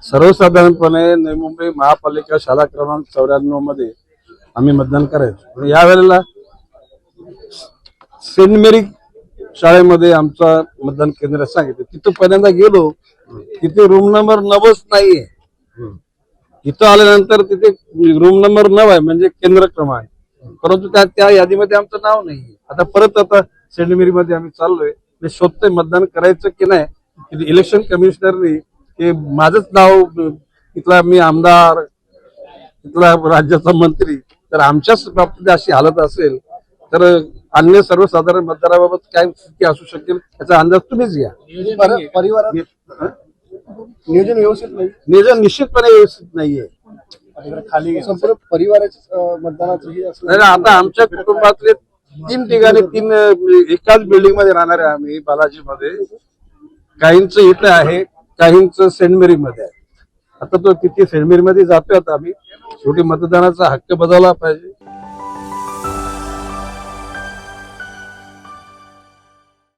सर्वसाधारणपणे नवी मुंबई महापालिका शाळा क्रमांक 94 मध्ये आम्ही मतदान करायचो. या वेळेला सेंट मेरी शाळेमध्ये आमचा मतदान केंद्र सांगितलं. तिथं पहिल्यांदा गेलो, तिथे रूम नंबर 9 नाहीये. इथं आल्यानंतर तिथे रूम नंबर 9 आहे, म्हणजे केंद्र क्रमांक, परंतु त्या यादीमध्ये आमचं नाव नाही. आता सेंट मेरी मध्ये आम्ही चाललोय. मी शोधतोय मतदान करायचं की नाही. इलेक्शन कमिशनरनी हे माझंच नाव, तिथला मी आमदार, तिथला राज्याचा मंत्री, तर आमच्याच बाबतीत अशी हालत असेल तर अन्य सर्वसाधारण मतदाराबाबत काय स्थिती असू शकेल याचा अंदाज तुम्हीच घ्या. परिवारात नियोजन व्यवस्थित नाही. नियोजन निश्चितपणे व्यवस्थित नाहीये. खाली संपूर्ण परिवाराच्या मतदानाचंही असं. आता आमच्या कुटुंबातले 3 ठिकाणी एकाच बिल्डिंग मध्ये राहणार आहे आम्ही. बालाजी मध्ये, काहींचं इथं आहे, काहींचं सेंट मेरी मध्ये आहे. आता तो तिथे सेंट मेरी मध्ये जातोय. आता आम्ही शेवटी मतदानाचा हक्क बजावला पाहिजे.